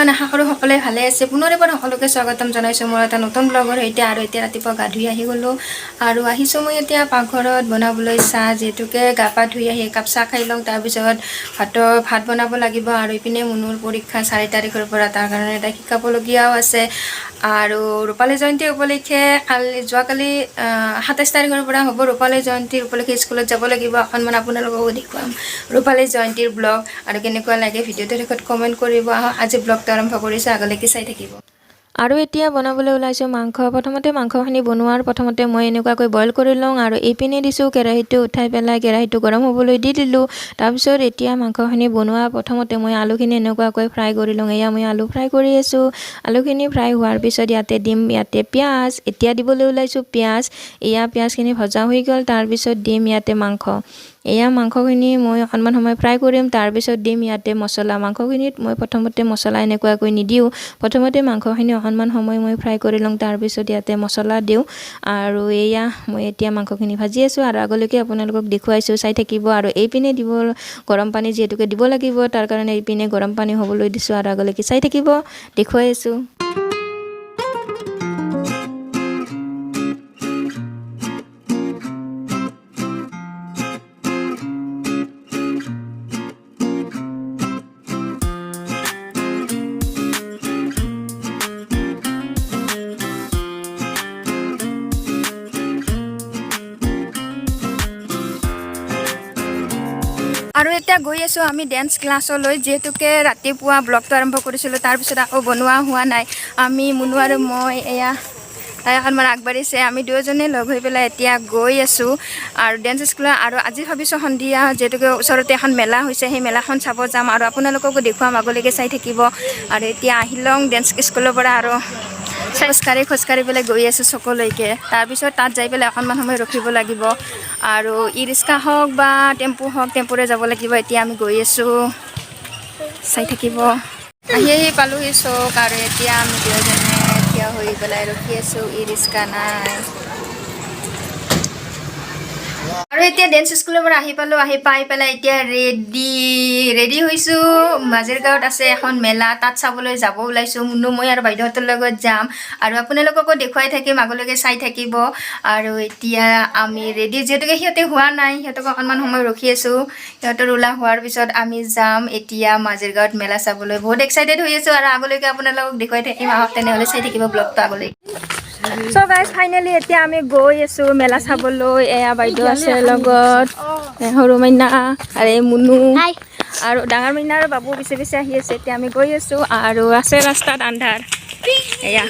everyone আশা কৰোঁ সকলোৱে ভালে আছে পুনৰ এবাৰ সকলোকে স্বাগতম জনাইছোঁ মোৰ এটা নতুন ব্লগৰ সৈতে আৰু এতিয়া ৰাতিপুৱা গা ধুই আহি গ'লোঁ আৰু আহিছোঁ মই এতিয়া পাকঘৰত বনাবলৈ চাহ যিহেতুকে গা পা ধুই আহি একাপ চাহ খাই লওঁ তাৰপিছত ভাত বনাব লাগিব আৰু ইপিনে মুনুৰ পৰীক্ষা 4 তাৰিখৰ পৰা তাৰ কাৰণে এটা শিকাবলগীয়াও আছে আৰু ৰূপালী জয়ন্তী উপলক্ষে যোৱাকালি 27 তাৰিখৰ পৰা হ'ব ৰূপালী জয়ন্তীৰ উপলক্ষে স্কুলত যাব লাগিব অকণমান আপোনালোককো দেখুৱাম ৰূপালী জয়ন্তীৰ ব্লগ আৰু কেনেকুৱা লাগে ভিডিঅ'টো শেষত কমেণ্ট কৰিব আজি ব্লগটো আৰম্ভ কৰিছোঁ আগলৈকে চাই থাকিব আৰু এতিয়া বনাবলৈ ওলাইছোঁ মাংস প্ৰথমতে মাংসখিনি বনোৱাৰ প্ৰথমতে মই এনেকুৱাকৈ বইল কৰি লওঁ আৰু এইপিনে দিছোঁ কেৰাহীটো উঠাই পেলাই কেৰাহীটো গৰম হ'বলৈ দি দিলোঁ তাৰপিছত এতিয়া মাংসখিনি বনোৱা প্ৰথমতে মই আলুখিনি এনেকুৱাকৈ ফ্ৰাই কৰি লওঁ এয়া মই আলু ফ্ৰাই কৰি আছোঁ আলুখিনি ফ্ৰাই হোৱাৰ পিছত ইয়াতে দিম ইয়াতে পিঁয়াজ এতিয়া দিবলৈ ওলাইছোঁ পিঁয়াজ এয়া পিঁয়াজখিনি ভজা হৈ গ'ল তাৰপিছত দিম ইয়াতে মাংস এয়া মাংসখিনি মই অকণমান সময় ফ্ৰাই কৰিম তাৰপিছত দিম ইয়াতে মছলা মাংসখিনিত মই প্ৰথমতে মছলা এনেকুৱাকৈ নিদিওঁ প্ৰথমতে মাংসখিনি অকণমান সময় মই ফ্ৰাই কৰি লওঁ তাৰপিছত ইয়াতে মছলা দিওঁ আৰু এয়া মই এতিয়া মাংসখিনি ভাজি আছোঁ আৰু আগলৈকে আপোনালোকক দেখুৱাইছোঁ চাই থাকিব আৰু এইপিনে দিব গৰম পানী যিহেতুকে দিব লাগিব তাৰ কাৰণে এইপিনে গৰম পানী হ'বলৈ দিছোঁ আৰু আগলৈকে চাই থাকিব দেখুৱাই আছোঁ আৰু এতিয়া গৈ আছোঁ আমি ডেন্স ক্লাছলৈ যেহেতুকে ৰাতিপুৱা ব্লগটো আৰম্ভ কৰিছিলোঁ তাৰপিছত আকৌ বনোৱা হোৱা নাই আমি মুনু আৰু মই এয়া তাই অকণমান আগবাঢ়িছে আমি দুয়োজনে লগ হৈ পেলাই এতিয়া গৈ আছোঁ আৰু ডেন্স স্কুলত আৰু আজি ভাবিছোঁ সন্ধিয়া যিহেতুকে ওচৰতে এখন মেলা হৈছে সেই মেলাখন চাব যাম আৰু আপোনালোককো দেখুৱাম আগলৈকে চাই থাকিব আৰু এতিয়া আহি লওঁ ডেন্স স্কুলৰ পৰা আৰু খোজকাঢ়ি পেলাই গৈ আছোঁ চকলৈকে তাৰপিছত তাত যাই পেলাই অকণমান সময় ৰখিব লাগিব আৰু ই ৰিক্সা হওক বা টেম্পু হওক টেম্পুৰে যাব লাগিব এতিয়া আমি গৈ আছোঁ চাই থাকিব আহি পালোহি চক আৰু এতিয়া আমি দুয়োজনে থিয় হৈ পেলাই ৰখি আছোঁ ই ৰিক্সা নাই আৰু এতিয়া ডেন্স স্কুলৰ পৰা আহি পালোঁ আহি পাই পেলাই এতিয়া ৰেডি হৈছোঁ মাজিৰগাঁৱত আছে এখন মেলা তাত চাবলৈ যাব ওলাইছোঁ মুনু মই আৰু বাইদেউহঁতৰ লগত যাম আৰু আপোনালোককো দেখুৱাই থাকিম আগলৈকে চাই থাকিব আৰু এতিয়া আমি ৰেডি যিহেতুকে সিহঁতে হোৱা নাই সিহঁতক অকণমান সময় ৰখি আছোঁ সিহঁতৰ ওলা হোৱাৰ পিছত আমি যাম এতিয়া মাজিৰগাঁৱত মেলা চাবলৈ বহুত এক্সাইটেড হৈ আছোঁ আৰু আগলৈকে আপোনালোকক দেখুৱাই থাকিম আহক তেনেহ'লে চাই থাকিব ব্লগটো আগলৈ চ' গাইজ ফাইনেলি এতিয়া আমি গৈ আছোঁ মেলা চাবলৈ এয়া বাইদেউ আছে লগত সৰু মাইনা আৰু এই মুনু আৰু ডাঙৰ মাইনা আৰু বাবু পিছে আহি আছে এতিয়া আমি গৈ আছোঁ আৰু আছে ৰাস্তাত আন্ধাৰ এয়া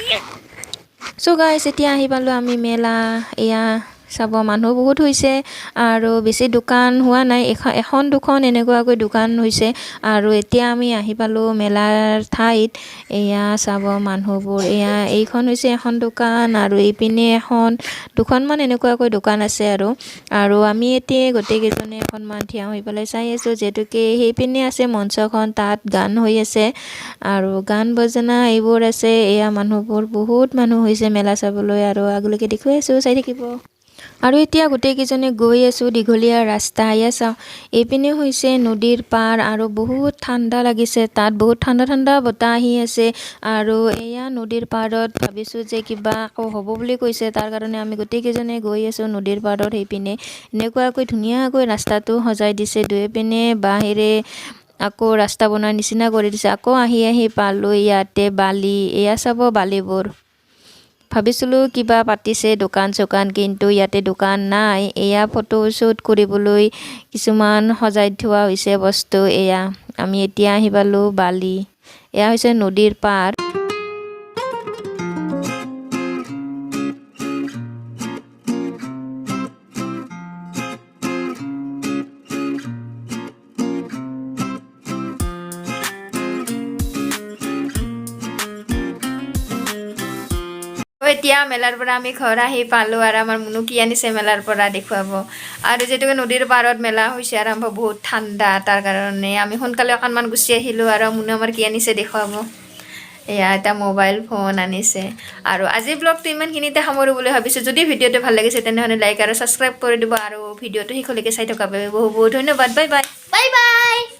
চ' গাইজ এতিয়া আহি পালোঁ আমি মেলা এয়া চাব মানুহ বহুত হৈছে আৰু বেছি দোকান হোৱা নাই এখন দুখন এনেকুৱাকৈ দোকান হৈছে আৰু এতিয়া আমি আহি পালোঁ মেলাৰ ঠাইত এয়া চাব মানুহবোৰ এয়া এইখন হৈছে এখন দোকান আৰু এইপিনে দুখনমান এনেকুৱাকৈ দোকান আছে আৰু আমি এতিয়া গোটেইকেইজনে অকণমান থিয় হৈ পেলাই চাই আছোঁ যিহেতুকে সেইপিনে আছে মঞ্চখন তাত গান হৈ আছে আৰু গান বজনা এইবোৰ আছে এয়া মানুহবোৰ বহুত মানুহ হৈছে মেলা চাবলৈ আৰু আগলৈকে দেখুৱাই আছোঁ চাই থাকিব আৰু এতিয়া গোটেইকেইজনে গৈ আছোঁ দীঘলীয়া ৰাস্তা এয়া চাওঁ এইপিনে হৈছে নদীৰ পাৰ আৰু বহুত ঠাণ্ডা লাগিছে তাত বহুত ঠাণ্ডা বতাহ আহি আছে আৰু এয়া নদীৰ পাৰত ভাবিছোঁ যে কিবা আকৌ হ'ব বুলি কৈছে তাৰ কাৰণে আমি গোটেইকেইজনে গৈ আছোঁ নদীৰ পাৰত সেইপিনে এনেকুৱাকৈ ধুনীয়াকৈ ৰাস্তাটো সজাই দিছে দুয়োপিনে বাঁহেৰে আকৌ ৰাস্তা বনোৱাৰ নিচিনা কৰি দিছে আকৌ আহি পালোঁ ইয়াতে বালি এয়া চাব বালিবোৰ ভাবিছিলোঁ কিবা পাতিছে দোকান চোকান কিন্তু ইয়াতে দোকান নাই এয়া ফটো শ্বুট কৰিবলৈ কিছুমান সজাই থোৱা হৈছে বস্তু এয়া আমি এতিয়া আহি পালোঁ বালি এয়া হৈছে নদীৰ পাৰ এতিয়া মেলাৰ পৰা আমি ঘৰ আহি পালোঁ আৰু আমাৰ মুনু কি আনিছে মেলাৰ পৰা দেখুৱাব আৰু যিহেতুকে নদীৰ পাৰত মেলা হৈছে আৰম্ভ বহুত ঠাণ্ডা তাৰ কাৰণে আমি সোনকালে অকণমান গুচি আহিলোঁ আৰু মুনু আমাৰ কি আনিছে দেখুৱাব এয়া এটা মোবাইল ফোন আনিছে আৰু আজি ব্লগটো ইমানখিনিতে সামৰোঁ বুলি ভাবিছোঁ যদি ভিডিঅ'টো ভাল লাগিছে তেনেহ'লে লাইক আৰু ছাবস্ক্ৰাইব কৰি দিব আৰু ভিডিঅ'টো শেষলৈকে চাই থকাৰ বাবে বহুত ধন্যবাদ বাই বাই